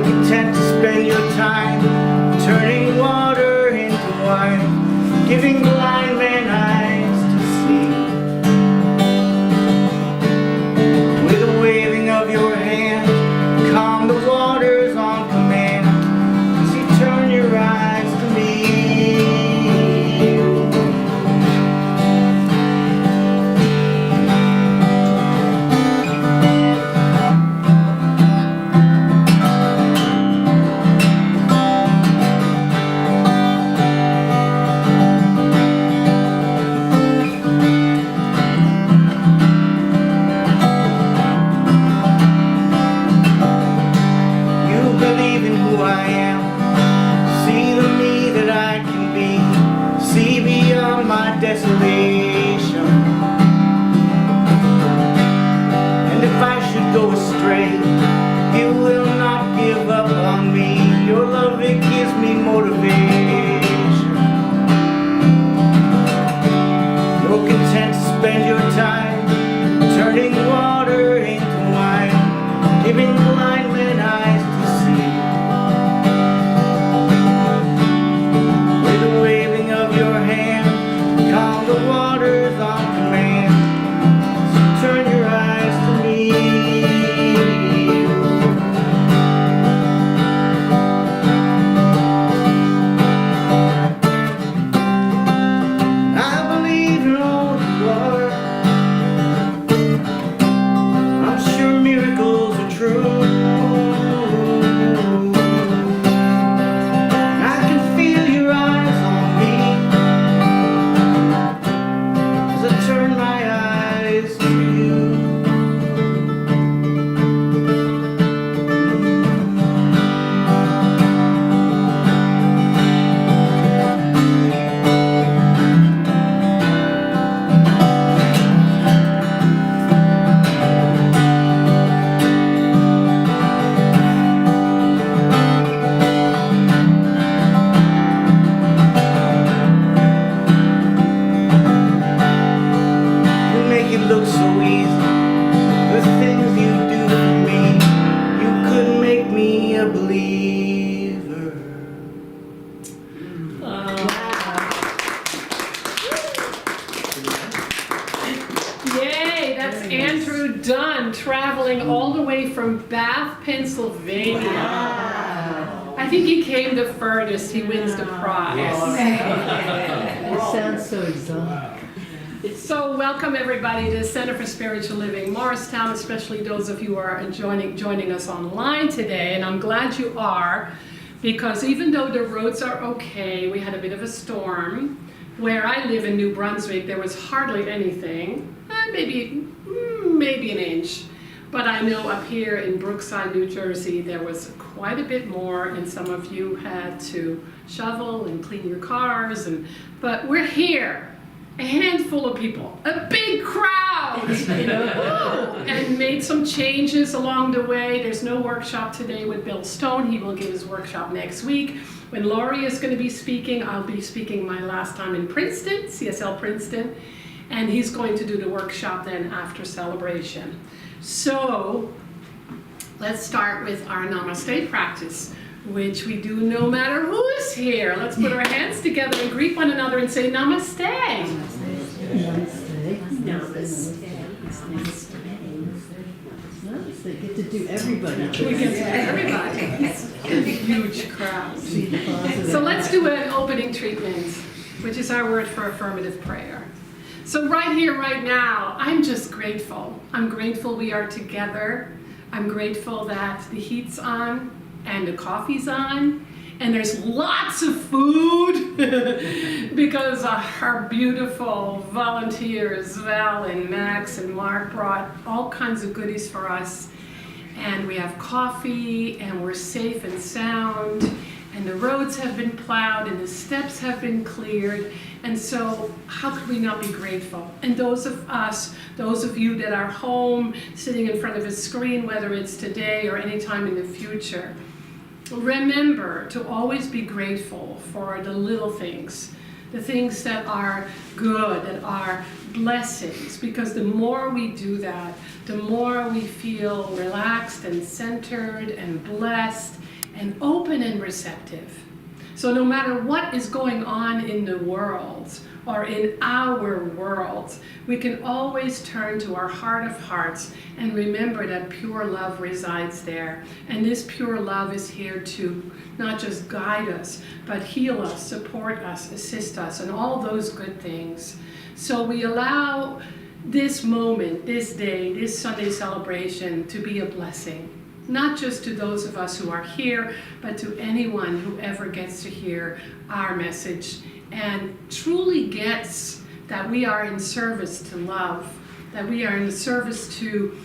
You're content to spend your time turning water into wine, giving blind men eyes to see. With a waving of your hand, calm the waters on command, as you turn your eyes to me. Believe in who I am, see the me that I can be, see beyond my desolation. And if I should go astray, you will not give up on me. Your love, it gives me motivation. You're content to spend your time turning water into wine, giving blind men eyes to see. With the waving of your hand, calm the waters on command, so turn your eyes to me. I believe in all you are. I'm sure miracles are true. I can feel your eyes on me as I turn my eyes to you. You make it look so easy, the things you do for me. You could make me a believer. Yay, that's Andrew Dunn traveling all the way from Bath, Pennsylvania. I think he came the furthest. He wins the prize. It sounds so exotic. So welcome everybody to the Center for Spiritual Living, Morristown, especially those of you who are joining us online today. And I'm glad you are, because even though the roads are okay, we had a bit of a storm. Where I live in New Brunswick, there was hardly anything, maybe an inch. But I know up here in Brookside, New Jersey, there was quite a bit more, and some of you had to shovel and clean your cars. But we're here. A handful of people, a big crowd, and made some changes along the way. There's no workshop today with Bill Stone. He will give his workshop next week. When Laurie is going to be speaking, I'll be speaking my last time in Princeton, CSL Princeton, and he's going to do the workshop then after celebration. So let's start with our Namaste practice, which we do no matter who is here. Let's put our hands together and greet one another and say Namaste. They get to do everybody. We get to everybody. A huge crowd. So let's do an opening treatment, which is our word for affirmative prayer. So right here, right now, I'm just grateful. I'm grateful we are together. I'm grateful that the heat's on and the coffee's on. And there's lots of food because our beautiful volunteers, Val and Max and Mark, brought all kinds of goodies for us. And we have coffee, and we're safe and sound, and the roads have been plowed, and the steps have been cleared. And so how could we not be grateful? And those of us, those of you that are home, sitting in front of a screen, whether it's today or any time in the future, remember to always be grateful for the little things, the things that are good, that are blessings, because the more we do that, the more we feel relaxed and centered and blessed, and open and receptive. So no matter what is going on in the world or in our world, we can always turn to our heart of hearts and remember that pure love resides there. And this pure love is here to not just guide us, but heal us, support us, assist us, and all those good things. So we allow this moment, this day, this Sunday celebration to be a blessing. Not just to those of us who are here, but to anyone who ever gets to hear our message and truly gets that we are in service to love, that we are in service to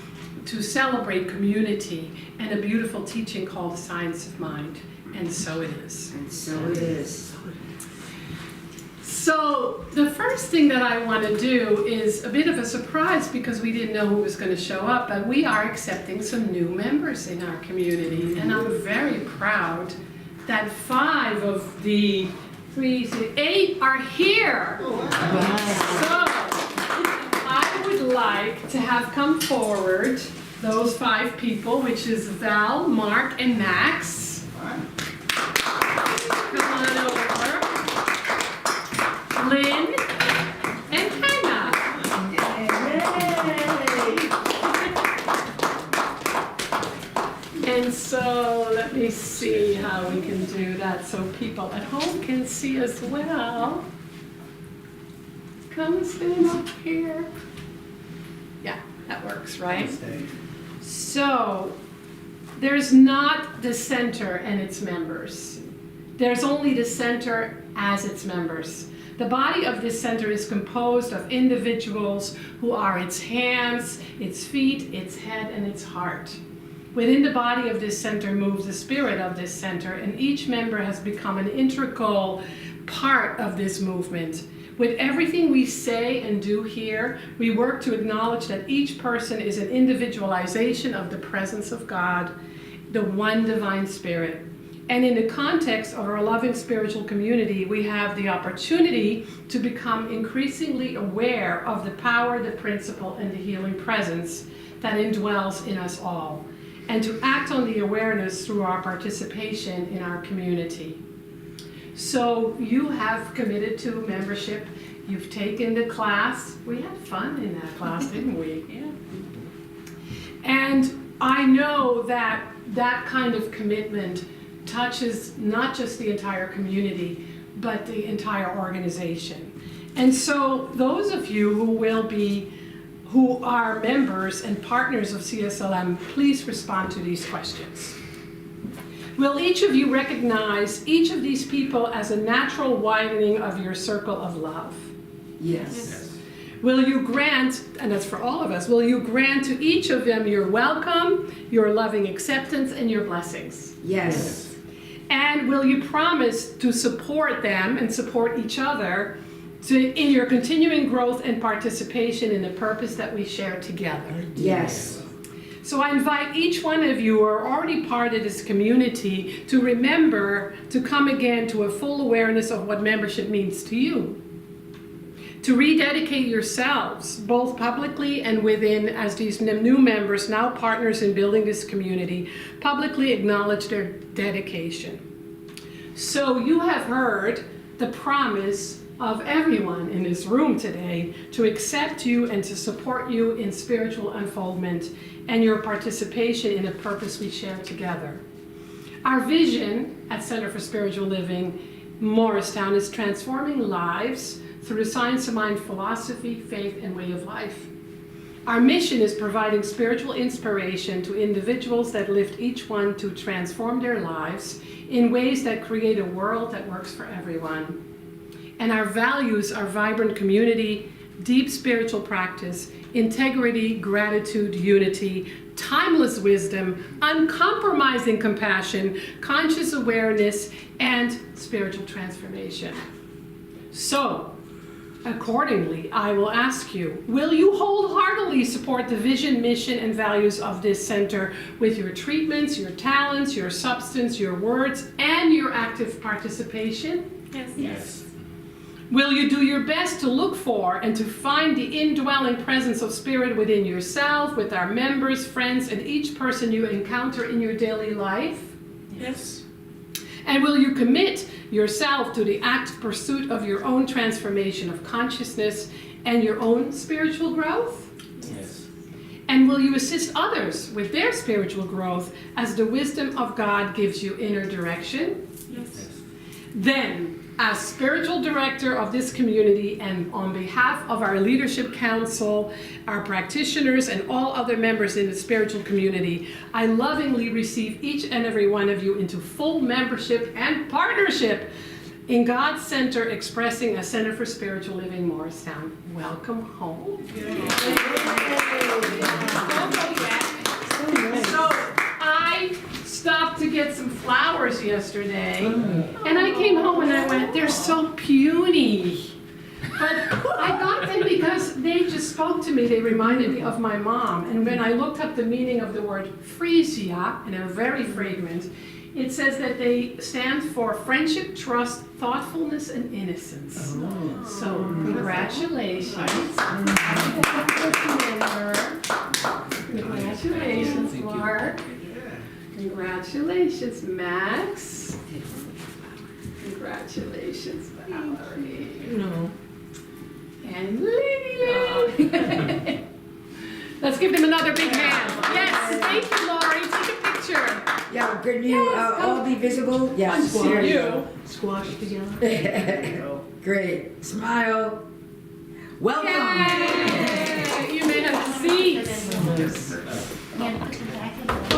celebrate community and a beautiful teaching called the Science of Mind. And so it is. And so it is. So the first thing that I want to do is a bit of a surprise because we didn't know who was going to show up, but we are accepting some new members in our community. And I'm very proud that 5 of the 8 are here. So I would like to have come forward those 5 people, which is Val, Mark, and Max. Come on over. Lynn and Hannah. And so let me see how we can do that so people at home can see as well. Come stand up here. Yeah, that works, right? So there's not the center and its members. There's only the center as its members. The body of this center is composed of individuals who are its hands, its feet, its head, and its heart. Within the body of this center moves the spirit of this center, and each member has become an integral part of this movement. With everything we say and do here, we work to acknowledge that each person is an individualization of the presence of God, the one divine spirit. And in the context of our loving spiritual community, we have the opportunity to become increasingly aware of the power, the principle, and the healing presence that indwells in us all, and to act on the awareness through our participation in our community. So you have committed to membership. You've taken the class. We had fun in that class, didn't we? Yeah. And I know that that kind of commitment touches not just the entire community, but the entire organization. And so those of you who are members and partners of CSLM, please respond to these questions. Will each of you recognize each of these people as a natural widening of your circle of love? Yes. Will you grant, and that's for all of us, will you grant to each of them your welcome, your loving acceptance, and your blessings? Yes. And will you promise to support them and support each other in your continuing growth and participation in the purpose that we share together? Yes. So I invite each one of you who are already part of this community to remember to come again to a full awareness of what membership means to you. To rededicate yourselves, both publicly and within, as these new members, now partners in building this community, publicly acknowledge their dedication. So you have heard the promise of everyone in this room today to accept you and to support you in spiritual unfoldment and your participation in a purpose we share together. Our vision at Center for Spiritual Living, Morristown, is transforming lives through the Science of Mind philosophy, faith, and way of life. Our mission is providing spiritual inspiration to individuals that lift each one to transform their lives in ways that create a world that works for everyone. And our values are vibrant community, deep spiritual practice, integrity, gratitude, unity, timeless wisdom, uncompromising compassion, conscious awareness, and spiritual transformation. So, accordingly, I will ask you, will you wholeheartedly support the vision, mission, and values of this center with your treatments, your talents, your substance, your words, and your active participation? Yes. Yes. Will you do your best to look for and to find the indwelling presence of spirit within yourself, with our members, friends, and each person you encounter in your daily life? Yes. And will you commit yourself to the active pursuit of your own transformation of consciousness and your own spiritual growth? Yes. And will you assist others with their spiritual growth as the wisdom of God gives you inner direction? Yes. Then, as spiritual director of this community and on behalf of our leadership council, our practitioners, and all other members in the spiritual community, I lovingly receive each and every one of you into full membership and partnership in God's Center, expressing a Center for Spiritual Living, Morristown. Welcome home. So I stopped to get some flowers yesterday, and I came home and I went, they're so puny. But I got them because they just spoke to me. They reminded me of my mom. And when I looked up the meaning of the word freesia, and they're very fragrant, it says that they stand for friendship, trust, thoughtfulness, and innocence. So congratulations. Congratulations, Mark. Congratulations, Max. Congratulations, Valerie. No. And Lily. Let's give them another big hand. Yes, thank you, Lori. Take a picture. Yeah, can you all be visible? Yes. See you. Squash together. Great. Smile. Welcome. Yay! You may have a seat.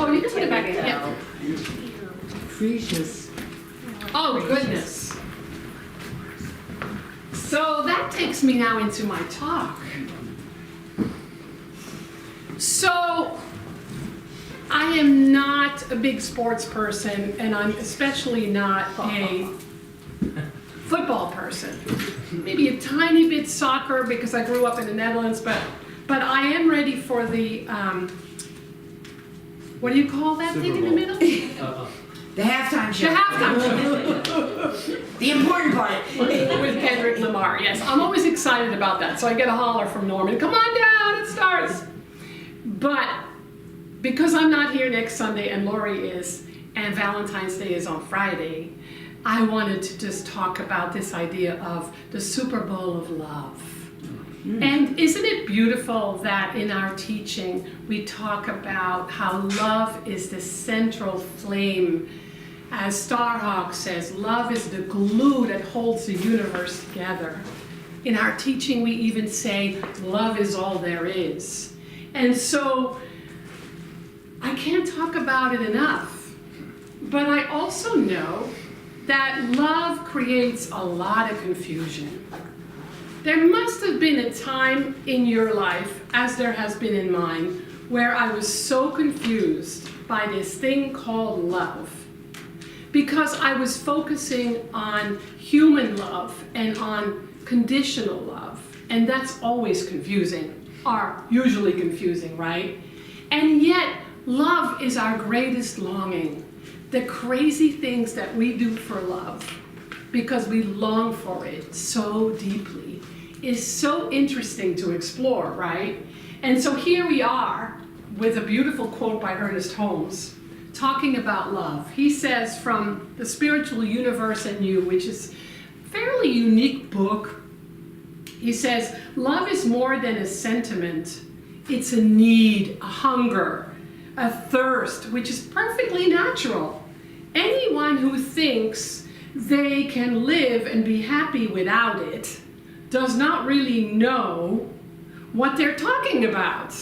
Oh, you can put it back in. Yeah. Precious. Oh, goodness. So that takes me now into my talk. So, I am not a big sports person, and I'm especially not a football person. Maybe a tiny bit soccer because I grew up in the Netherlands, but I am ready for the, what do you call that thing in the middle? The halftime show. The halftime show. The important part. With Kendrick Lamar, yes. I'm always excited about that, so I get a holler from Norman, come on down, it starts. But because I'm not here next Sunday and Lori is, and Valentine's Day is on Friday, I wanted to just talk about this idea of the Super Bowl of love. And isn't it beautiful that in our teaching we talk about how love is the central flame. As Starhawk says, love is the glue that holds the universe together. In our teaching we even say love is all there is. And so I can't talk about it enough. But I also know that love creates a lot of confusion. There must have been a time in your life, as there has been in mine, where I was so confused by this thing called love. Because I was focusing on human love and on conditional love. And that's always confusing, or usually confusing, right? And yet, love is our greatest longing. The crazy things that we do for love, because we long for it so deeply, is so interesting to explore, right? And so here we are with a beautiful quote by Ernest Holmes talking about love. He says from The Spiritual Universe and You, which is a fairly unique book, he says, love is more than a sentiment. It's a need, a hunger, a thirst, which is perfectly natural. Anyone who thinks they can live and be happy without it does not really know what they're talking about.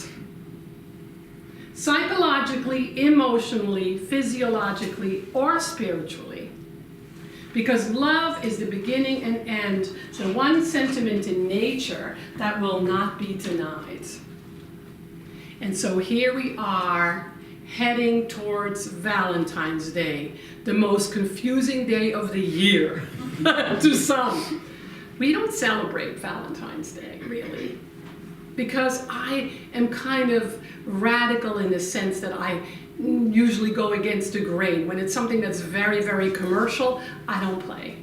Psychologically, emotionally, physiologically, or spiritually. Because love is the beginning and end, the one sentiment in nature that will not be denied. And so here we are, heading towards Valentine's Day, the most confusing day of the year to some. We don't celebrate Valentine's Day, really, because I am kind of radical in the sense that I usually go against the grain. When it's something that's very, very commercial, I don't play.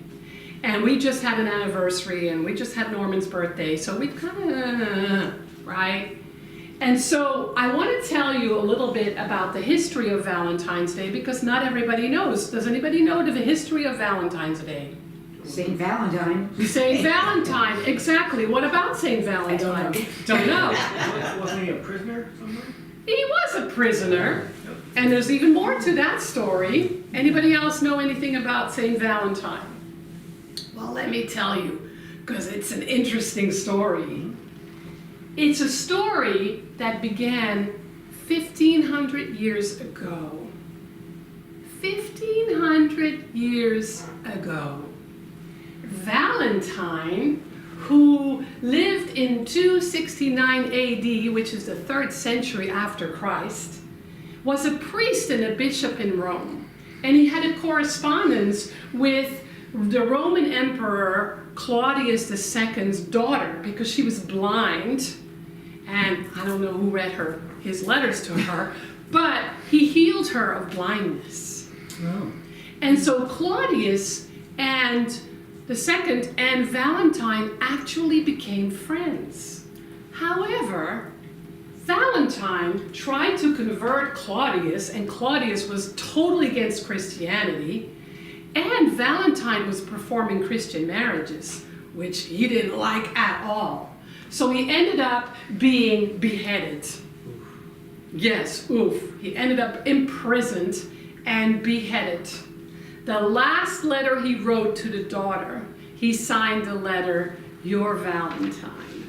And we just had an anniversary, and we just had Norman's birthday, so we kind of, right? And so I want to tell you a little bit about the history of Valentine's Day because not everybody knows. Does anybody know the history of Valentine's Day? Saint Valentine. Saint Valentine, exactly. What about Saint Valentine? Don't know. Wasn't he a prisoner somewhere? He was a prisoner, and there's even more to that story. Anybody else know anything about Saint Valentine? Well, let me tell you, because it's an interesting story. It's a story that began 1,500 years ago. 1,500 years ago. Valentine, who lived in 269 AD, which is the 3rd century after Christ, was a priest and a bishop in Rome. And he had a correspondence with the Roman Emperor Claudius II's daughter because she was blind. And I don't know who read his letters to her, but he healed her of blindness. Oh. And so Claudius and the second and Valentine actually became friends. However, Valentine tried to convert Claudius, and Claudius was totally against Christianity, and Valentine was performing Christian marriages, which he didn't like at all. So he ended up being beheaded. Yes, oof. He ended up imprisoned and beheaded. The last letter he wrote to the daughter, he signed the letter, "Your Valentine,"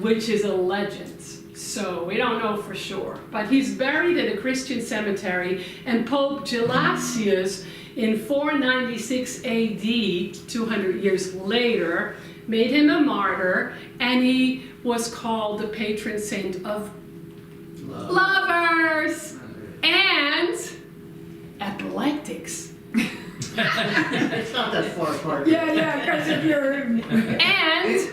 which is a legend. So we don't know for sure. But he's buried in a Christian cemetery, and Pope Gelasius in 496 AD, 200 years later, made him a martyr, and he was called the patron saint of lovers and epileptics. It's not that far apart. Yeah, because if you're... And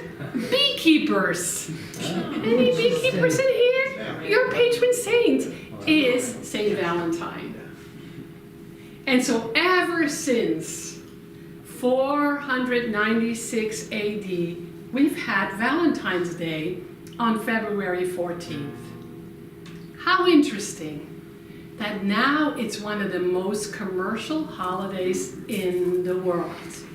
beekeepers. Any beekeepers in here? Your patron saint is Saint Valentine. And so ever since 496 AD, we've had Valentine's Day on February 14th. How interesting that now it's one of the most commercial holidays in the world.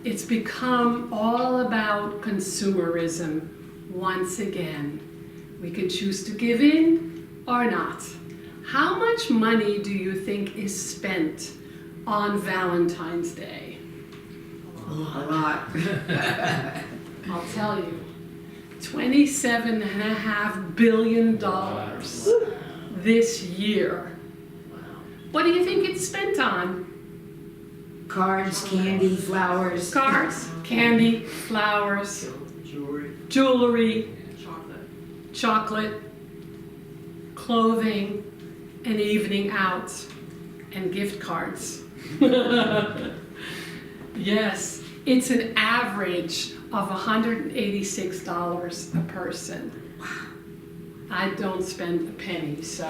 It's become all about consumerism once again. We can choose to give in or not. How much money do you think is spent on Valentine's Day? A lot. I'll tell you, $27.5 billion this year. What do you think it's spent on? Cards, candy, flowers. Cards, candy, flowers, jewelry, chocolate, clothing, and evening out, and gift cards. Yes, it's an average of $186 a person. I don't spend a penny, so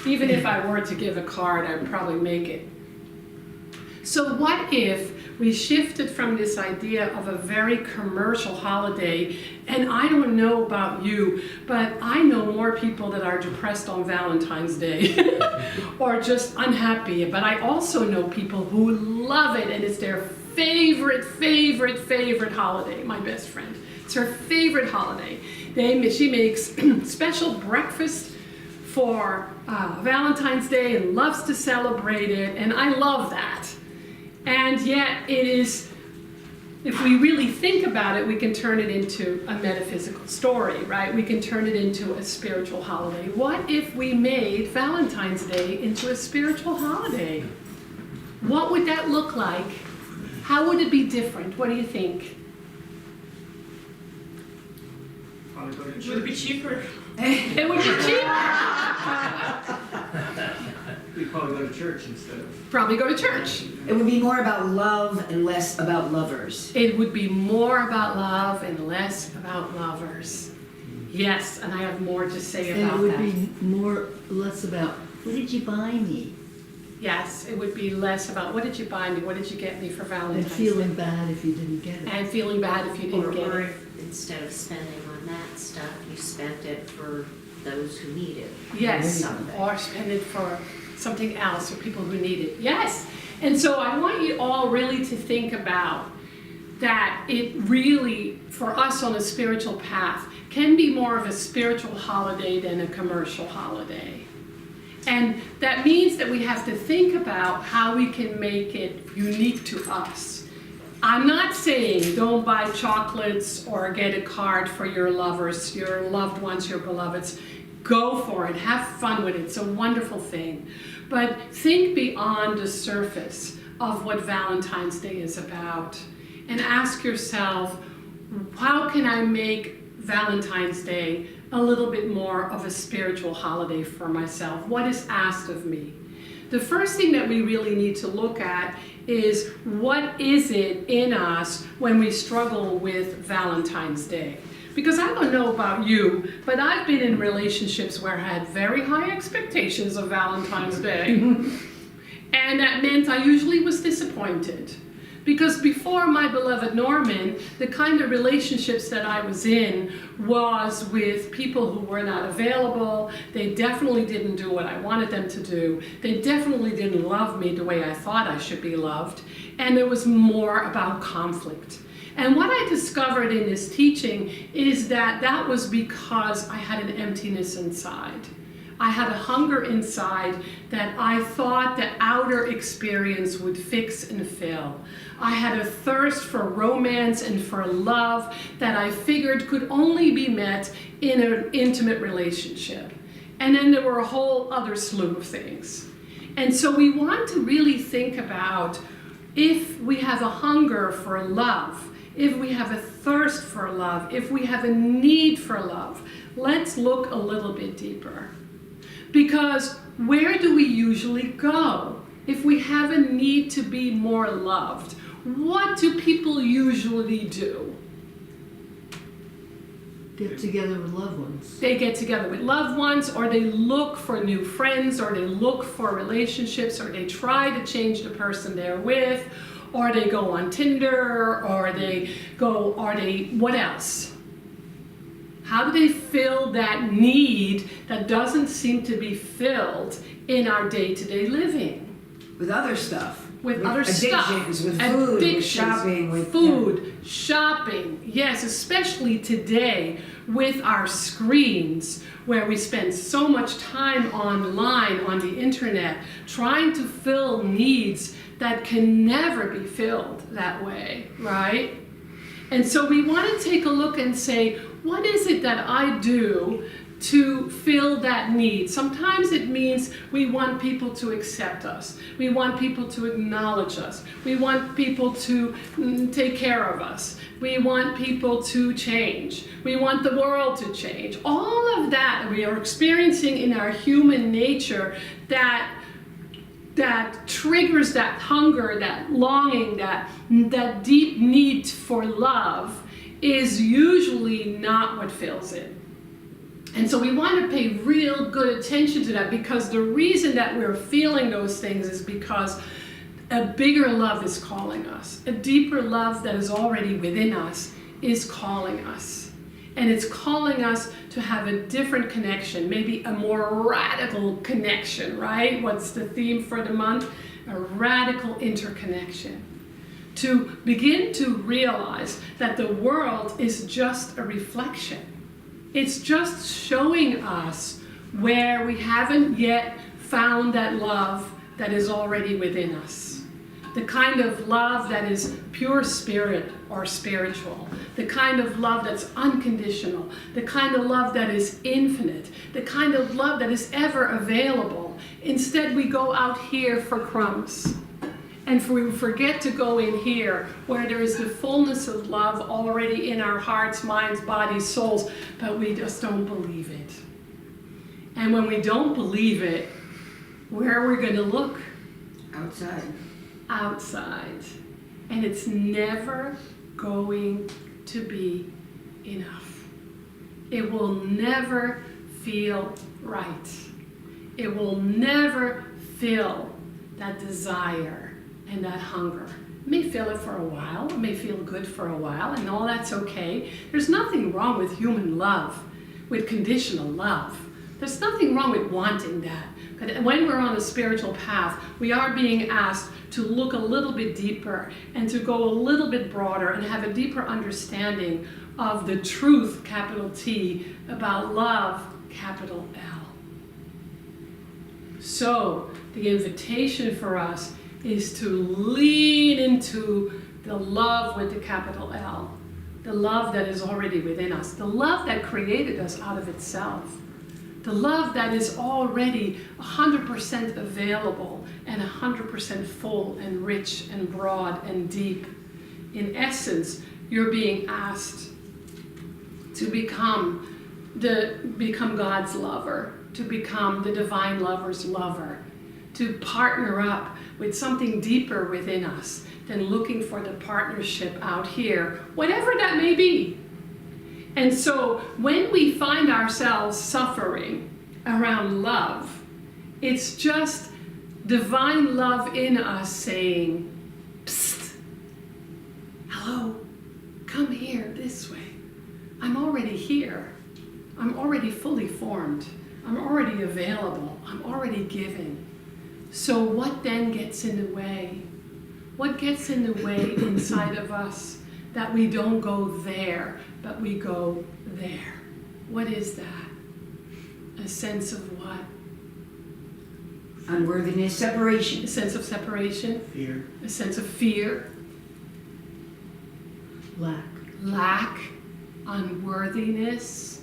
even if I were to give a card, I'd probably make it. So what if we shifted from this idea of a very commercial holiday, and I don't know about you, but I know more people that are depressed on Valentine's Day or just unhappy, but I also know people who love it and it's their favorite holiday. My best friend, it's her favorite holiday. She makes special breakfast for Valentine's Day and loves to celebrate it, and I love that. And yet it is, if we really think about it, we can turn it into a metaphysical story, right? We can turn it into a spiritual holiday. What if we made Valentine's Day into a spiritual holiday? What would that look like? How would it be different? What do you think? Probably go to church. Would it be cheaper? It would be cheaper. We'd probably go to church instead of. Probably go to church. It would be more about love and less about lovers. It would be more about love and less about lovers. Yes, and I have more to say And about it would that. be less about, what did you buy me? Yes, it would be less about what did you buy me, what did you get me for And Valentine's Day? feeling bad if you didn't get it. And feeling bad if you didn't get Or it. instead of spending on that stuff, you spent it for those who need it. Yes, Something. or spend it for something else or people who need it. Yes. And so I want you all really to think about that it really, for us on a spiritual path, can be more of a spiritual holiday than a commercial holiday. And that means that we have to think about how we can make it unique to us. I'm not saying don't buy chocolates or get a card for your lovers, your loved ones, your beloveds. Go for it, have fun with it, it's a wonderful thing. But think beyond the surface of what Valentine's Day is about and ask yourself, how can I make Valentine's Day a little bit more of a spiritual holiday for myself? What is asked of me? The first thing that we really need to look at is what is it in us when we struggle with Valentine's Day? Because I don't know about you, but I've been in relationships where I had very high expectations of Valentine's Day. And that meant I usually was disappointed. Because before my beloved Norman, the kind of relationships that I was in was with people who were not available. They definitely didn't do what I wanted them to do. They definitely didn't love me the way I thought I should be loved. And there was more about conflict. And what I discovered in this teaching is that that was because I had an emptiness inside. I had a hunger inside that I thought the outer experience would fix and fill. I had a thirst for romance and for love that I figured could only be met in an intimate relationship. And then there were a whole other slew of things. And so we want to really think about if we have a hunger for love, if we have a thirst for love, if we have a need for love, let's look a little bit deeper. Because where do we usually go if we have a need to be more loved? What do people usually do? Get together with loved ones. They get together with loved ones, or they look for new friends, or they look for relationships, or they try to change the person they're with, or they go on Tinder, or what else? How do they fill that need that doesn't seem to be filled in our day-to-day living? With other stuff. With other stuff. Addictions, with food, with shopping. With food, shopping. Yes, especially today with our screens, where we spend so much time online on the internet trying to fill needs that can never be filled that way, right? And so we want to take a look and say, what is it that I do to fill that need? Sometimes it means we want people to accept us. We want people to acknowledge us. We want people to take care of us. We want people to change. We want the world to change. All of that we are experiencing in our human nature that triggers that hunger, that longing, that deep need for love is usually not what fills it. And so we want to pay real good attention to that, because the reason that we're feeling those things is because a bigger love is calling us. A deeper love that is already within us is calling us. And it's calling us to have a different connection, maybe a more radical connection, right? What's the theme for the month? A radical interconnection. To begin to realize that the world is just a reflection. It's just showing us where we haven't yet found that love that is already within us. The kind of love that is pure spirit or spiritual. The kind of love that's unconditional. The kind of love that is infinite. The kind of love that is ever available. Instead, we go out here for crumbs. And we forget to go in here where there is the fullness of love already in our hearts, minds, bodies, souls, but we just don't believe it. And when we don't believe it, where are we going to look? outside. Outside. And it's never going to be enough. It will never feel right. It will never fill that desire and that hunger may feel it for a while, it may feel good for a while, and all that's okay. There's nothing wrong with human love, with conditional love. There's nothing wrong with wanting that. But when we're on a spiritual path, we are being asked to look a little bit deeper and to go a little bit broader and have a deeper understanding of the truth, capital T, about love, capital L. So the invitation for us is to lean into the love with the capital L, the love that is already within us, the love that created us out of itself, the love that is already 100% available and 100% full and rich and broad and deep. In essence, you're being asked to become God's lover, to become the divine lover's lover, to partner up with something deeper within us than looking for the partnership out here, whatever that may be. And so when we find ourselves suffering around love, it's just divine love in us saying, psst, hello, come here this way. I'm already here. I'm already fully formed. I'm already available. I'm already giving. So what then gets in the way? What gets in the way inside of us that we don't go there, but we go there? What is that? A sense of what? Unworthiness, separation. A sense of separation? Fear. A sense of fear? Lack? Unworthiness?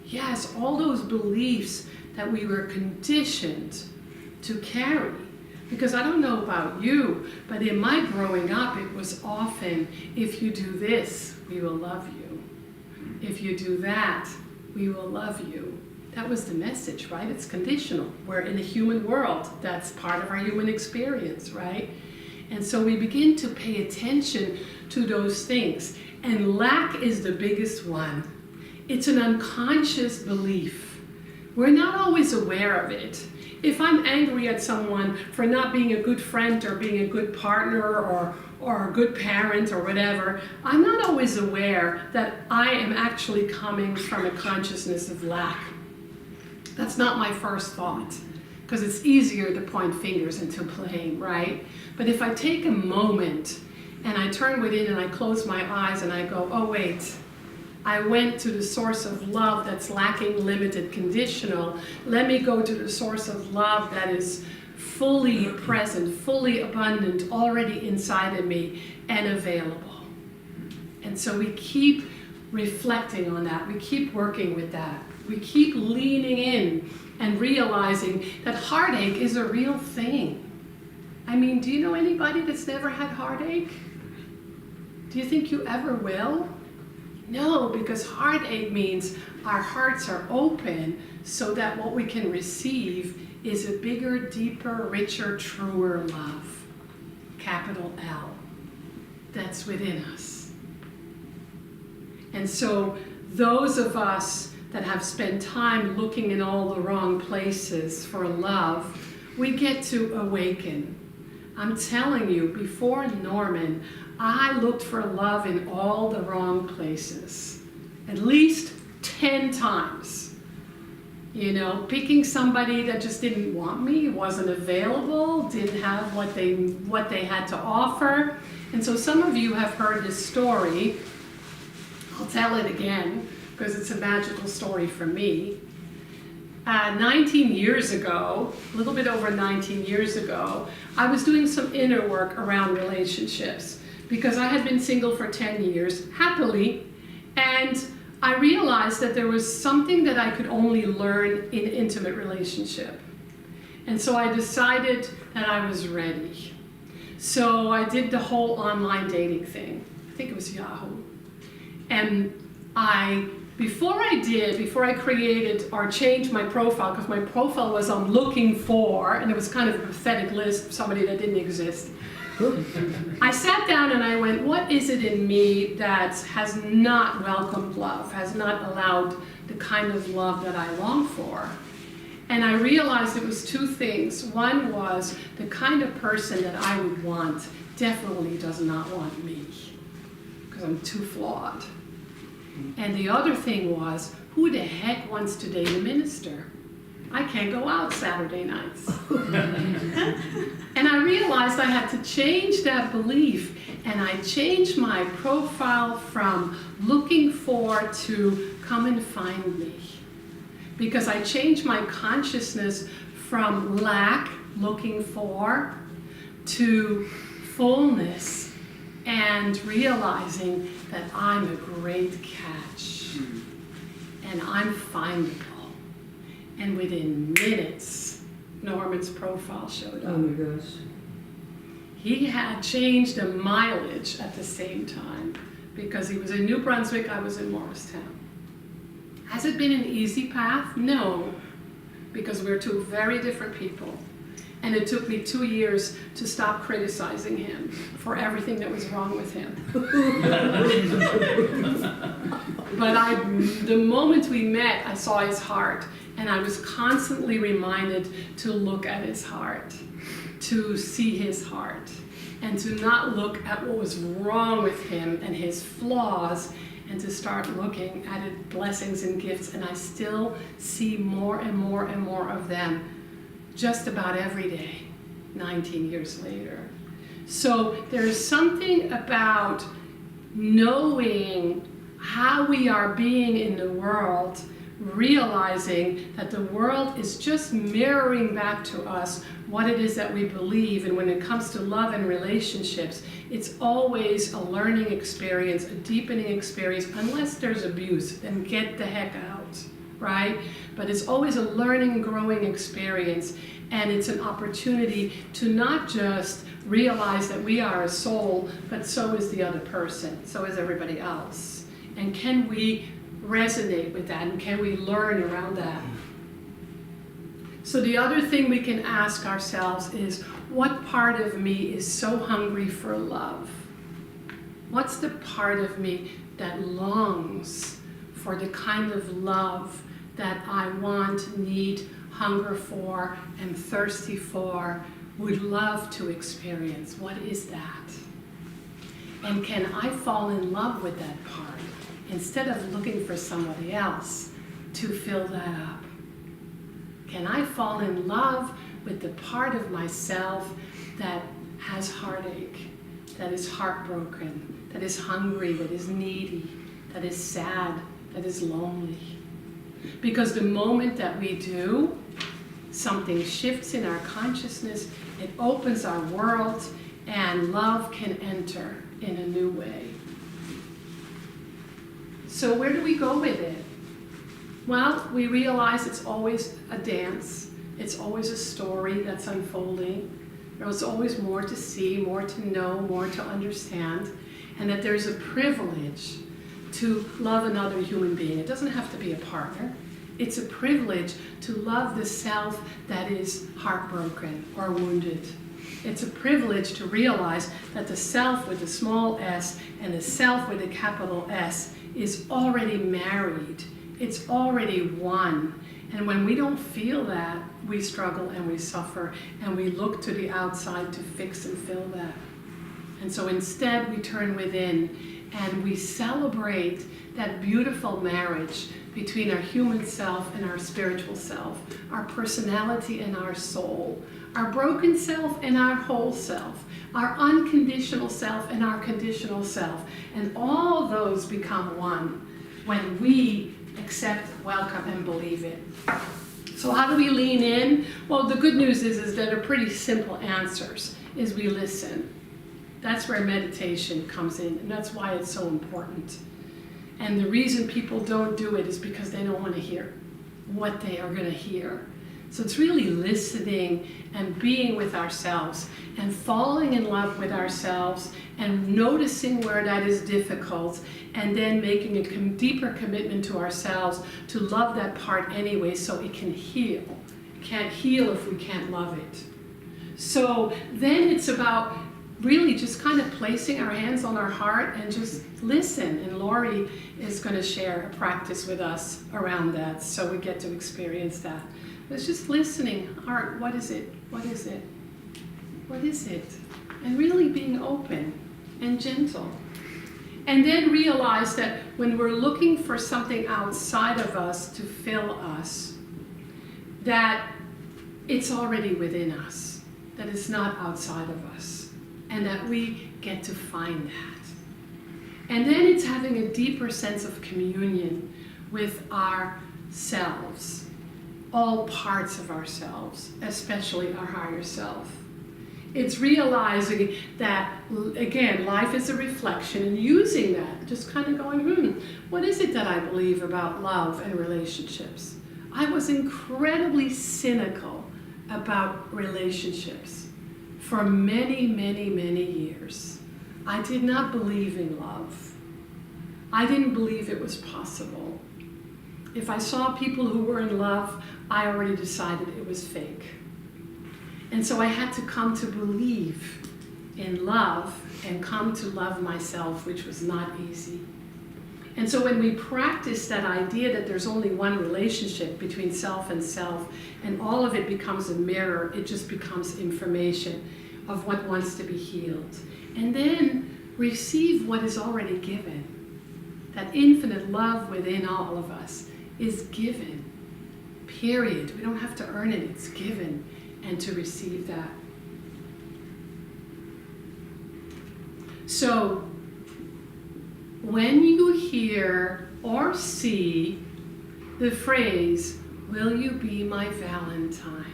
Yes, all those beliefs that we were conditioned to carry. Because I don't know about you, but in my growing up, it was often, if you do this, we will love you. If you do that, we will love you. That was the message, right? It's conditional. We're in a human world. That's part of our human experience, right? And so we begin to pay attention to those things. And lack is the biggest one. It's an unconscious belief. We're not always aware of it. If I'm angry at someone for not being a good friend or being a good partner or a good parent or whatever, I'm not always aware that I am actually coming from a consciousness of lack. That's not my first thought, because it's easier to point fingers and to blame, right? But if I take a moment and I turn within and I close my eyes and I go, oh wait, I went to the source of love that's lacking, limited, conditional. Let me go to the source of love that is fully present, fully abundant, already inside of me and available. And so we keep reflecting on that. We keep working with that. We keep leaning in and realizing that heartache is a real thing. I mean, do you know anybody that's never had heartache? Do you think you ever will? No, because heartache means our hearts are open so that what we can receive is a bigger, deeper, richer, truer love. Capital L. That's within us. And so those of us that have spent time looking in all the wrong places for love, we get to awaken. I'm telling you, before Norman, I looked for love in all the wrong places, at least 10 times. You know, picking somebody that just didn't want me, wasn't available, didn't have what they had to offer. And so some of you have heard this story. I'll tell it again because it's a magical story for me. 19 years ago, a little bit over 19 years ago, I was doing some inner work around relationships because I had been single for 10 years, happily, and I realized that there was something that I could only learn in intimate relationship. And so I decided that I was ready. So I did the whole online dating thing. I think it was Yahoo. And before I created or changed my profile, because my profile was on looking for, and it was kind of a pathetic list of somebody that didn't exist. I sat down and I went, what is it in me that has not welcomed love, has not allowed the kind of love that I long for? And I realized it was two things. One was the kind of person that I would want definitely does not want me, because I'm too flawed. And the other thing was, who the heck wants to date a minister? I can't go out Saturday nights. And I realized I had to change that belief, and I changed my profile from looking for to come and find me. Because I changed my consciousness from lack, looking for, to fullness, and realizing that I'm a great catch, and I'm findable. And within minutes, Norman's profile showed up. Oh my gosh. He had changed the mileage at the same time, because he was in New Brunswick, I was in Morristown. Has it been an easy path? No, because we're two very different people. And it took me 2 years to stop criticizing him for everything that was wrong with him. But the moment we met, I saw his heart, and I was constantly reminded to look at his heart, to see his heart, and to not look at what was wrong with him and his flaws, and to start looking at his blessings and gifts. And I still see more and more and more of them just about every day, 19 years later. So there's something about knowing how we are being in the world, realizing that the world is just mirroring back to us what it is that we believe. And when it comes to love and relationships, it's always a learning experience, a deepening experience, unless there's abuse, then get the heck out, right? But it's always a learning, growing experience, and it's an opportunity to not just realize that we are a soul, but so is the other person, so is everybody else. And can we resonate with that, and can we learn around that? So the other thing we can ask ourselves is, what part of me is so hungry for love? What's the part of me that longs for the kind of love that I want, need, hunger for, am thirsty for, would love to experience? What is that? And can I fall in love with that part instead of looking for somebody else to fill that up? Can I fall in love with the part of myself that has heartache, that is heartbroken, that is hungry, that is needy, that is sad, that is lonely? Because the moment that we do, something shifts in our consciousness, it opens our world, and love can enter in a new way. So where do we go with it? Well, we realize it's always a dance. It's always a story that's unfolding. There's always more to see, more to know, more to understand, and that there's a privilege to love another human being. It doesn't have to be a partner. It's a privilege to love the self that is heartbroken or wounded. It's a privilege to realize that the self with a small s and the self with a capital S is already married. It's already one. And when we don't feel that, we struggle and we suffer, and we look to the outside to fix and fill that. And so instead we turn within and we celebrate that beautiful marriage between our human self and our spiritual self, our personality and our soul, our broken self and our whole self, our unconditional self and our conditional self. And all those become one when we accept, welcome, and believe it. So how do we lean in? Well, the good news is that are pretty simple answers, is we listen. That's where meditation comes in, and that's why it's so important. And the reason people don't do it is because they don't want to hear what they are going to hear. So it's really listening and being with ourselves and falling in love with ourselves and noticing where that is difficult, and then making a deeper commitment to ourselves to love that part anyway so it can heal. It can't heal if we can't love it. So then it's about really just kind of placing our hands on our heart and just listen. And Lori is going to share a practice with us around that, so we get to experience that. was just listening. Art, what is it? What is it? What is it? And really being open and gentle. And then realize that when we're looking for something outside of us to fill us, that it's already within us, that it's not outside of us, and that we get to find that. And then it's having a deeper sense of communion with ourselves, all parts of ourselves, especially our higher self. It's realizing that, again, life is a reflection, and using that, just kind of going, what is it that I believe about love and relationships? I was incredibly cynical about relationships for many, many, many years. I did not believe in love. I didn't believe it was possible. If I saw people who were in love, I already decided it was fake. And so I had to come to believe in love and come to love myself, which was not easy. And so when we practice that idea that there's only one relationship between self, and all of it becomes a mirror, it just becomes information of what wants to be healed. And then receive what is already given. That infinite love within all of us is given, period. We don't have to earn it, it's given. And to receive that. So, when you hear or see the phrase, "Will you be my Valentine?"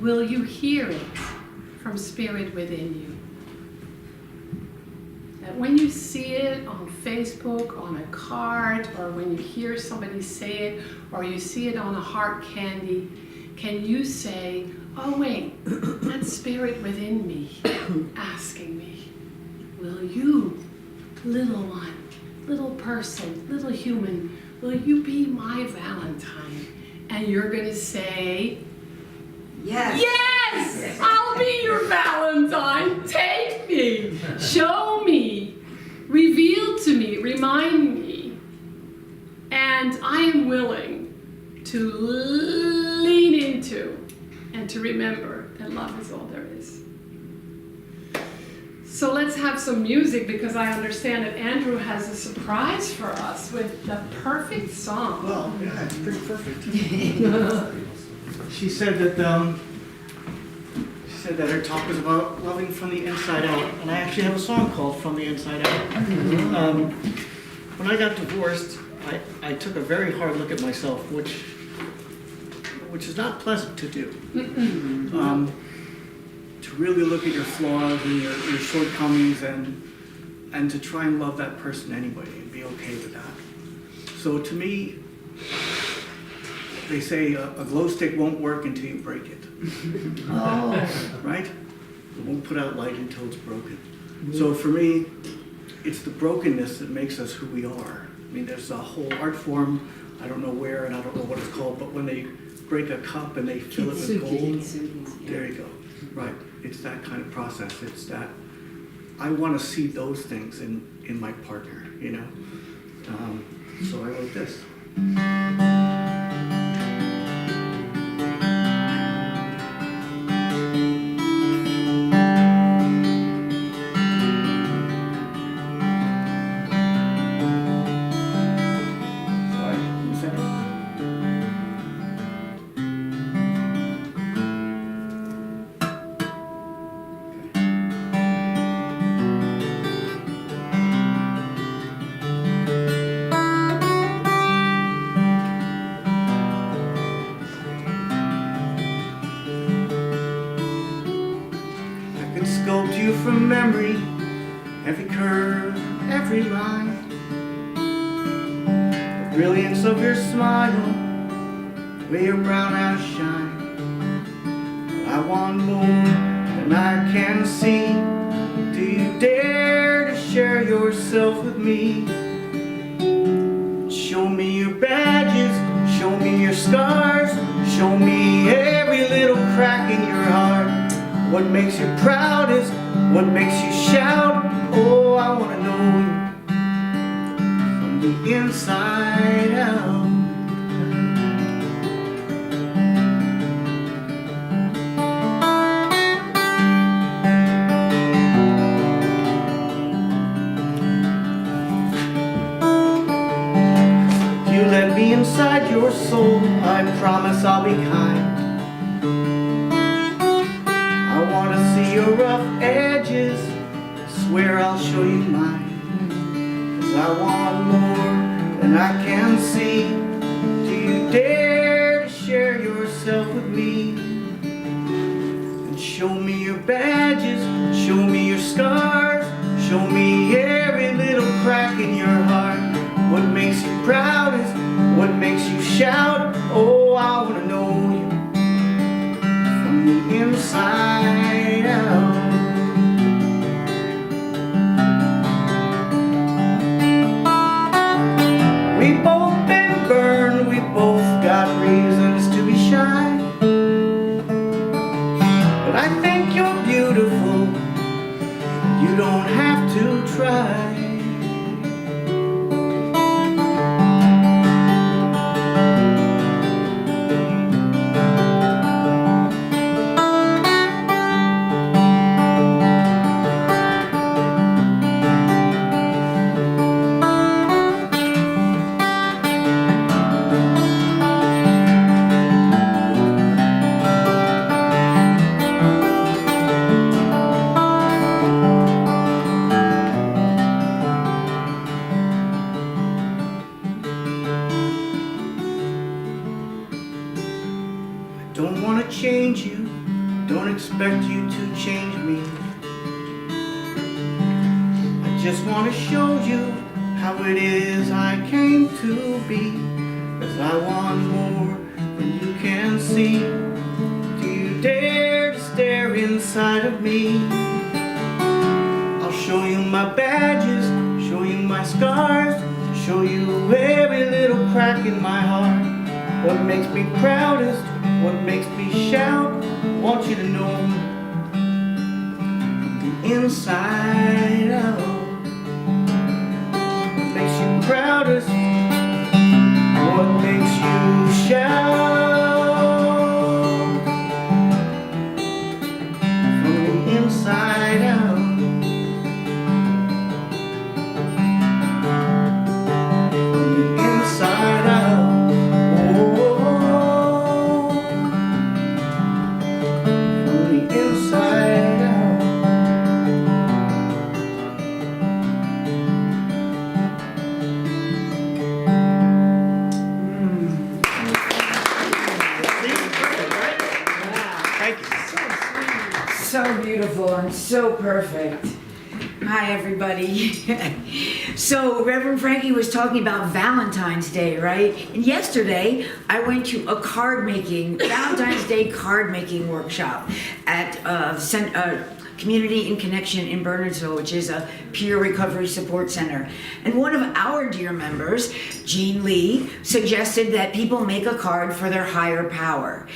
Will you hear it from Spirit within you? That when you see it on Facebook, on a card, or when you hear somebody say it, or you see it on a heart candy, can you say, oh wait, that's Spirit within me asking me, will you, little one, little person, little human, will you be my Valentine? And you're going to say, Yes. yes, I'll be your Valentine. Take me, show me, reveal to me, remind me. And I am willing to lean into and to remember that love is all there is. So let's have some music, because I understand that Andrew has a surprise for us with the perfect song. Well, yeah, it's pretty perfect. She said that her talk was about loving from the inside out, and I actually have a song called "From the Inside Out." When I got divorced, I took a very hard look at myself, which is not pleasant to do. To really look at your flaws and your shortcomings, and to try and love that person anyway and be okay with that. So to me, they say a glow stick won't work until you break it. Oh. Right? It won't put out light until it's broken. So for me, it's the brokenness that makes us who we are. I mean, there's a whole art form, I don't know where and I don't know what it's called, but when they break a cup and they fill it with gold, there you go. Right, it's that kind of process. It's that I want to see those things in my partner, you know. So I wrote this. Sculpt you from memory, every curve, every line, the brilliance of your smile, the way your brown eyes shine. I want more than I can see. Do you dare to share yourself with me? Show me your badges, show me your scars, show me every little crack in your heart. What makes you proudest? What makes you shout? Oh, I want to know you from the inside out. soul, I promise I'll be kind. I wanna see your rough edges, swear I'll show you mine. 'Cause I want more than I can see. Do you dare to share yourself with me? And show me your badges, show me your scars, show me every little crack in your heart. What makes you proudest? What makes you shout? Oh, I wanna know you from the inside out. We both been burned, we both got reasons to be shy. But I think you're beautiful, you don't have to try. Don't want to change you, don't expect you to change me. I just want to show you how it is I came to be. 'Cause I want more than you can see. Do you dare to stare inside of me? I'll show you my badges, show you my scars, show you every little crack in my heart. What makes me proudest? What makes me shout? Want you to know from the inside out. What makes you proudest? What makes you shout? From the inside out. From the inside out. So beautiful and so perfect. Hi, everybody. So Reverend Frankie was talking about Valentine's Day, right? And yesterday, I went to a Valentine's Day card making workshop at Community in Connection in Bernardsville, which is a peer recovery support center. And one of our dear members, Jean Lee, suggested that people make a card for their higher power.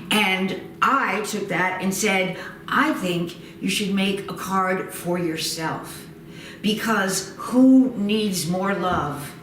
And I took that and said, I think you should make a card for yourself, because who needs more love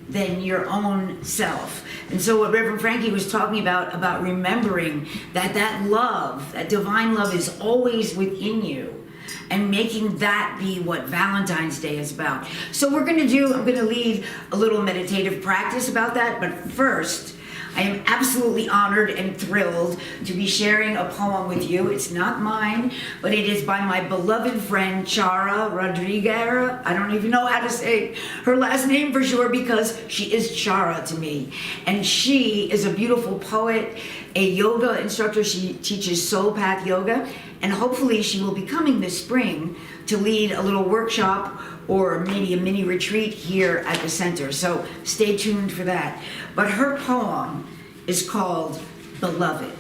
than your own self? And so what Reverend Frankie was talking about remembering that love, that divine love is always within you, and making that be what Valentine's Day is about. So I'm going to lead a little meditative practice about that, but first, I am absolutely honored and thrilled to be sharing a poem with you. It's not mine, but it is by my beloved friend, Chara Rodriguez. I don't even know how to say her last name for sure, because she is Chara to me. And she is a beautiful poet, a yoga instructor. She teaches Soul Path Yoga, and hopefully she will be coming this spring to lead a little workshop or maybe a mini retreat here at the center. So stay tuned for that. But her poem is called Beloved,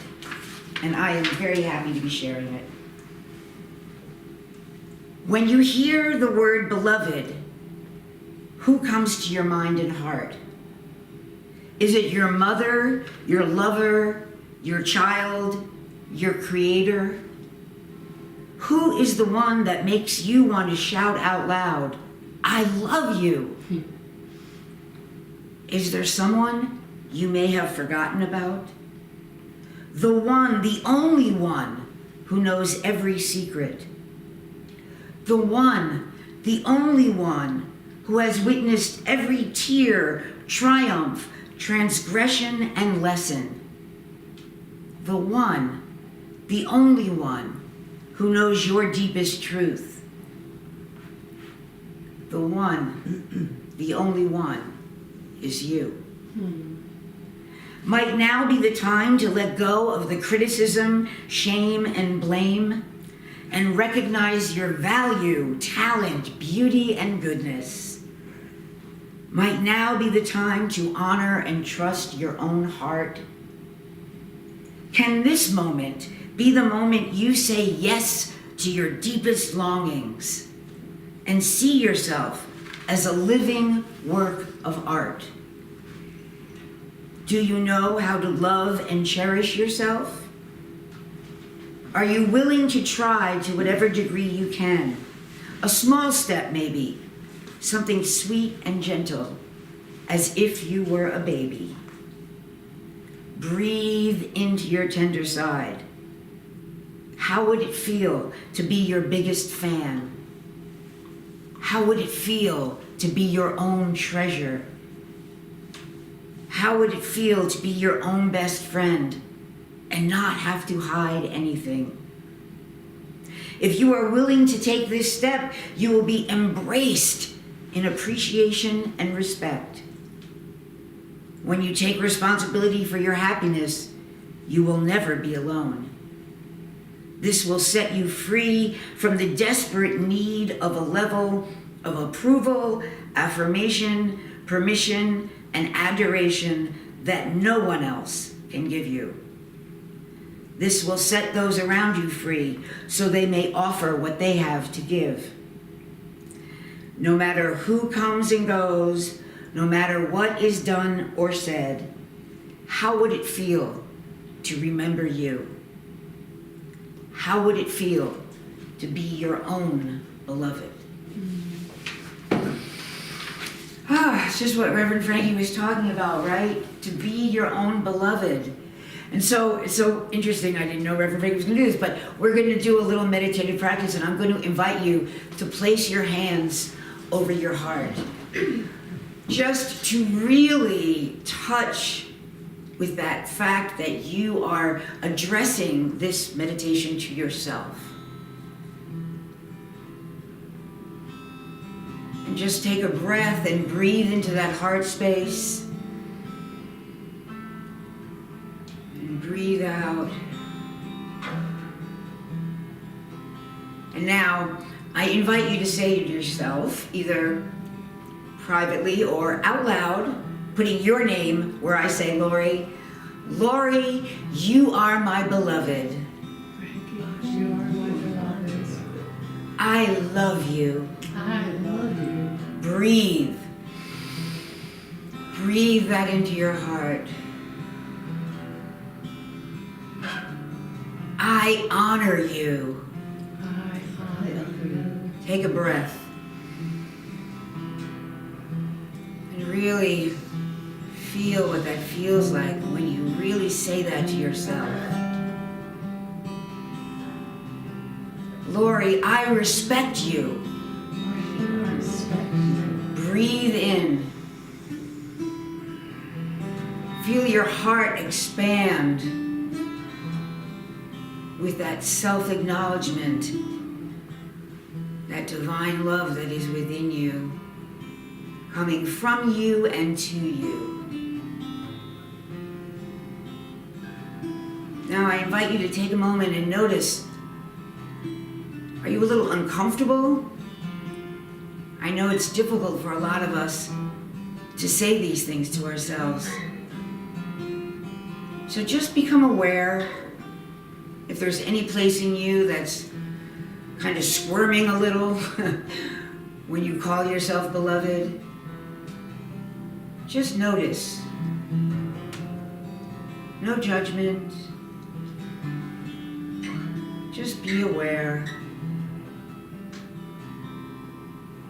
and I am very happy to be sharing it. When you hear the word beloved, who comes to your mind and heart? Is it your mother, your lover, your child, your creator? Who is the one that makes you want to shout out loud, I love you? Is there someone you may have forgotten about? The one, the only one, who knows every secret. The one, the only one, who has witnessed every tear, triumph, transgression and lesson. The one, the only one, who knows your deepest truth. The one, the only one, is you. Might now be the time to let go of the criticism, shame, and blame, and recognize your value, talent, beauty, and goodness. Might now be the time to honor and trust your own heart. Can this moment be the moment you say yes to your deepest longings and see yourself as a living work of art? Do you know how to love and cherish yourself? Are you willing to try to whatever degree you can? A small step maybe, something sweet and gentle, as if you were a baby. Breathe into your tender side. How would it feel to be your biggest fan? How would it feel to be your own treasure? How would it feel to be your own best friend and not have to hide anything? If you are willing to take this step, you will be embraced in appreciation and respect. When you take responsibility for your happiness, you will never be alone. This will set you free from the desperate need of a level of approval, affirmation, permission, and adoration that no one else can give you. This will set those around you free so they may offer what they have to give. No matter who comes and goes, no matter what is done or said, how would it feel to remember you? How would it feel to be your own beloved? It's just what Reverend Frankie was talking about, right? To be your own beloved. And so it's so interesting. I didn't know Reverend Frankie was going to do this, but we're going to do a little meditative practice, and I'm going to invite you to place your hands over your heart. Just to really touch with that fact that you are addressing this meditation to yourself. And just take a breath and breathe into that heart space. And breathe out. And now, I invite you to say to yourself, either privately or out loud, putting your name where I say Lori. Lori, you are my beloved. You are my beloved. I love you. I love you. Breathe. Breathe that into your heart. I honor you. I honor you. Take a breath. And really feel what that feels like when you really say that to yourself. Lori, I respect you. I respect you. Breathe in. Feel your heart expand with that self-acknowledgement, that divine love that is within you, coming from you and to you. Now I invite you to take a moment and notice, are you a little uncomfortable? I know it's difficult for a lot of us to say these things to ourselves. So just become aware if there's any place in you that's kind of squirming a little when you call yourself beloved. Just notice. No judgment. Just be aware.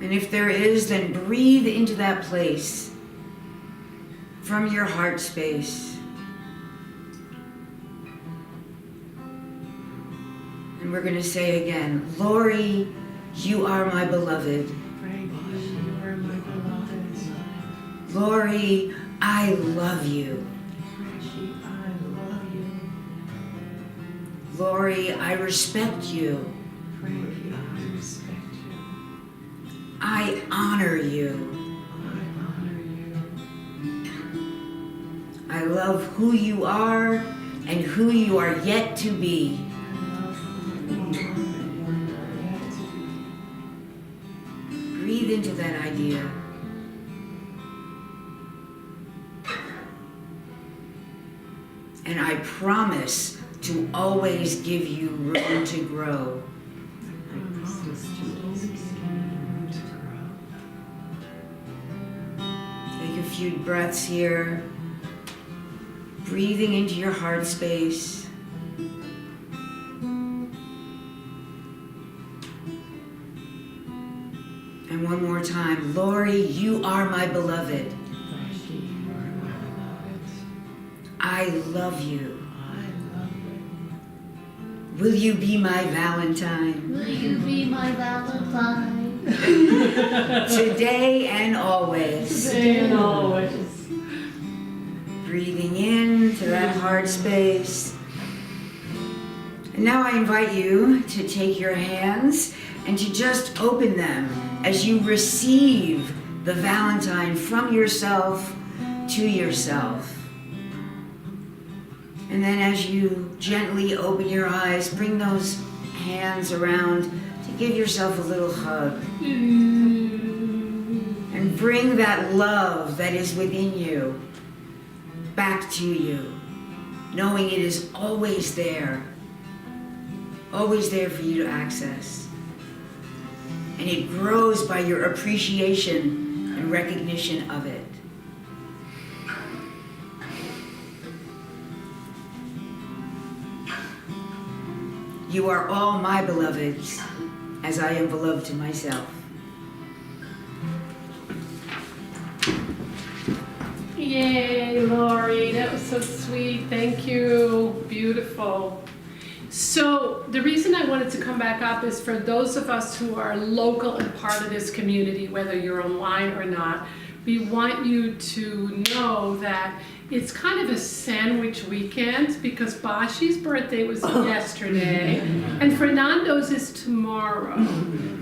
And if there is, then breathe into that place from your heart space. And we're going to say again, Lori, you are my beloved. Frankie, you are my beloved. Lori, I love you. Frenchie, I love you. Lori, I respect you. Frankie, I respect you. I honor you. I honor you. I love who you are and who you are yet to be. I love who you are and who you are yet to be. Breathe into that idea. And I promise to always give you room to grow. I promise to always give you room to grow. Take a few breaths here. Breathing into your heart space. And one more time. Lori, you are my beloved. Frankie, you are my beloved. I love you. I love you. Will you be my Valentine? Will you be my Valentine? Today and always. Today and always. Breathing into that heart space. And now I invite you to take your hands and to just open them as you receive the Valentine from yourself to yourself. And then as you gently open your eyes, bring those hands around to give yourself a little hug. And bring that love that is within you back to you, knowing it is always there for you to access. And it grows by your appreciation and recognition of it. You are all my beloveds, as I am beloved to myself. Yay, Lori, that was so sweet. Thank you. Beautiful. So the reason I wanted to come back up is for those of us who are local and part of this community, whether you're online or not, we want you to know that it's kind of a sandwich weekend because Bashi's birthday was yesterday and Fernando's is tomorrow.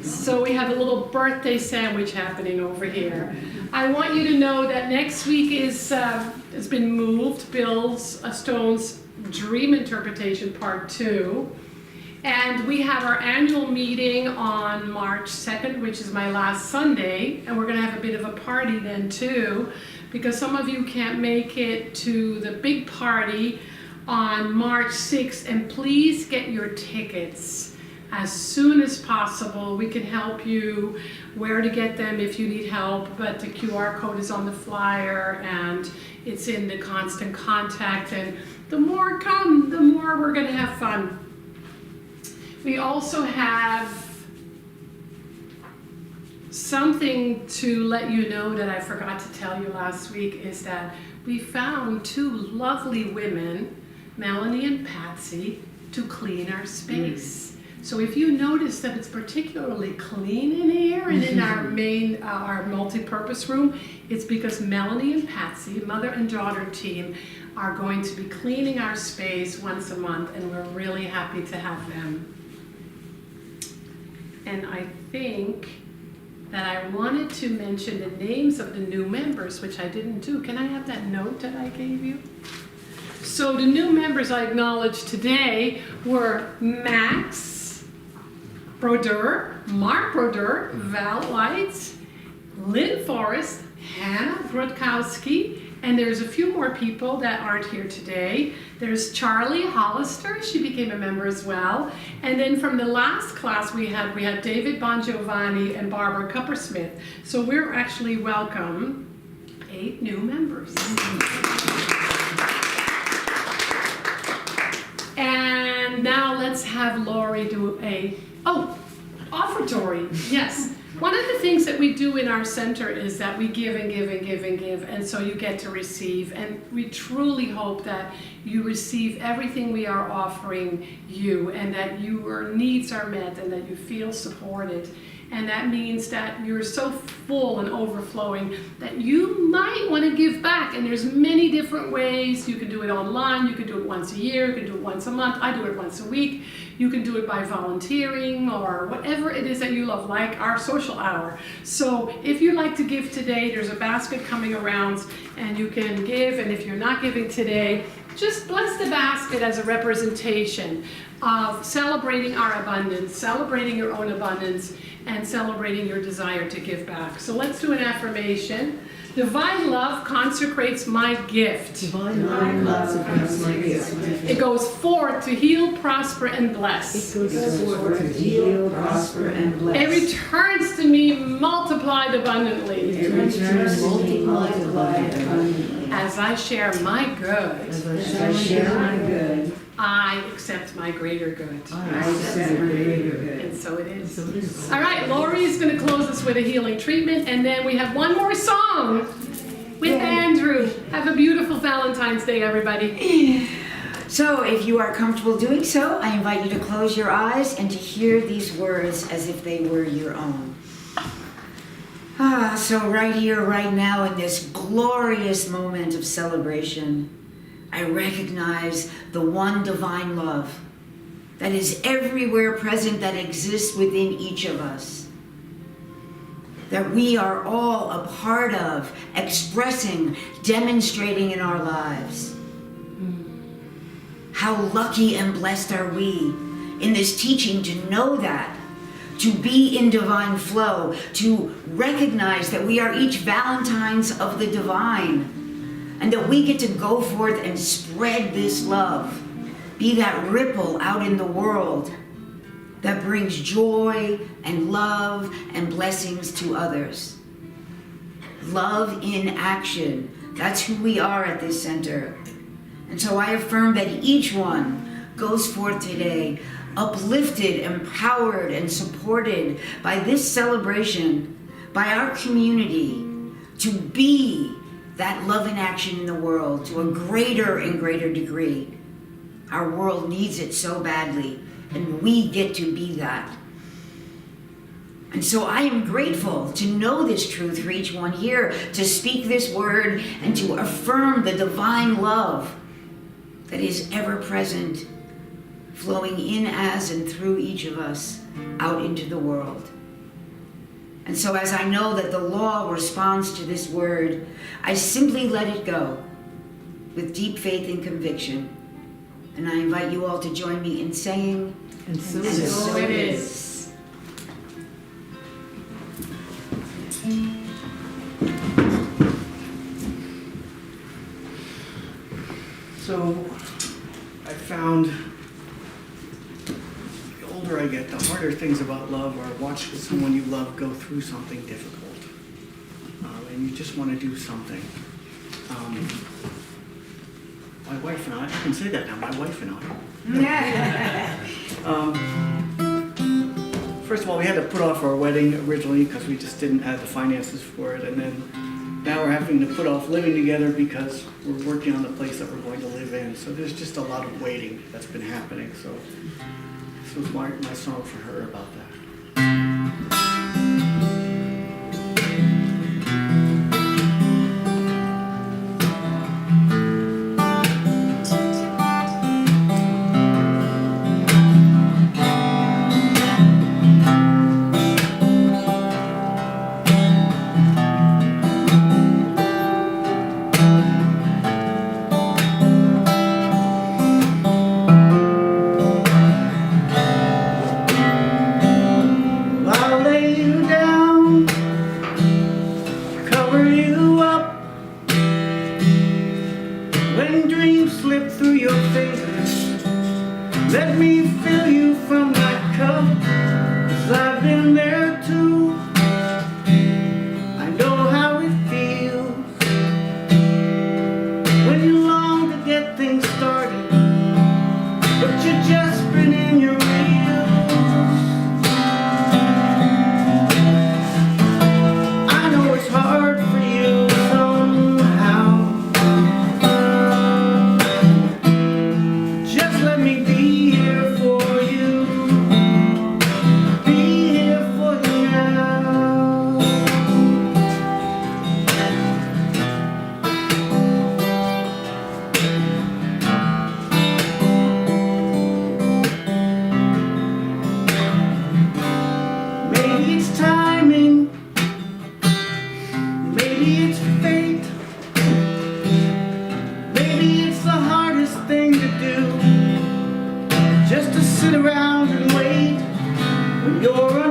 So we have a little birthday sandwich happening over here. I want you to know that next week has been moved, Bill Stone's Dream Interpretation Part 2. And we have our annual meeting on March 2nd, which is my last Sunday, and we're gonna have a bit of a party then too, because some of you can't make it to the big party on March 6th, and please get your tickets as soon as possible. We can help you where to get them if you need help, but the QR code is on the flyer and it's in the constant contact, and the more come, the more we're gonna have fun. We also have something to let you know that I forgot to tell you last week is that we found two lovely women, Melanie and Patsy, to clean our space. So if you notice that it's particularly clean in here and in our main, our multi-purpose room, it's because Melanie and Patsy, mother and daughter team, are going to be cleaning our space once a month, and we're really happy to have them. And I think that I wanted to mention the names of the new members, which I didn't do. Can I have that note that I gave you? So the new members I acknowledged today were Max Brodeur, Mark Brodeur, Val White, Lynn Forrest, Hannah Brodkowski, and there's a few more people that aren't here today. There's Charlie Hollister, she became a member as well. And then from the last class we had David Bongiovanni and Barbara Cuppersmith. So we're actually welcome 8 new members. And now let's have Lori do offertory, yes. One of the things that we do in our center is that we give and give and give and give, and so you get to receive. And we truly hope that you receive everything we are offering you, and that your needs are met, and that you feel supported. And that means that you're so full and overflowing that you might want to give back. And there's many different ways. You can do it online. You can do it once a year. You can do it once a month. I do it once a week. You can do it by volunteering or whatever it is that you love, like our social hour. So if you'd like to give today, there's a basket coming around and you can give. And if you're not giving today, just bless the basket as a representation of celebrating our abundance, celebrating your own abundance, and celebrating your desire to give back. So let's do an affirmation. Divine love consecrates my gift. Divine love consecrates my gift. It goes forth to heal, prosper, and It bless. goes forth to heal, prosper, and bless. It returns to me multiplied abundantly It returns multiplied abundantly. as I share my good. As I share my good, I accept my greater good. I accept my greater good. And so it is. So it is. All right, Lori is going to close us with a healing treatment, and then we have one more song with Andrew. Have a beautiful Valentine's Day, everybody. So, if you are comfortable doing so, I invite you to close your eyes and to hear these words as if they were your own. So right here, right now, in this glorious moment of celebration, I recognize the one divine love that is everywhere present, that exists within each of us, that we are all a part of, expressing, demonstrating in our lives. How lucky and blessed are we in this teaching to know that, to be in divine flow, to recognize that we are each Valentines of the divine, and that we get to go forth and spread this love, be that ripple out in the world that brings joy and love and blessings to others. Love in action, that's who we are at this center. And so I affirm that each one goes forth today uplifted, empowered, and supported by this celebration, by our community, to be that love in action in the world to a greater and greater degree. Our world needs it so badly, and we get to be that. And so I am grateful to know this truth for each one here, to speak this word and to affirm the divine love that is ever present, flowing in as and through each of us out into the world. And so as I know that the law responds to this word, I simply let it go with deep faith and conviction. And I invite you all to join me in saying, And so and it is. So it is. So I found the older I get, the harder things about love are watching someone you love go through something difficult. And you just want to do something. My wife and I can say that now, my wife and I. First of all, we had to put off our wedding originally because we just didn't have the finances for it. And then now we're having to put off living together because we're working on the place that we're going to live in. So there's just a lot of waiting that's been happening. So this was my song for her about that. While they when you're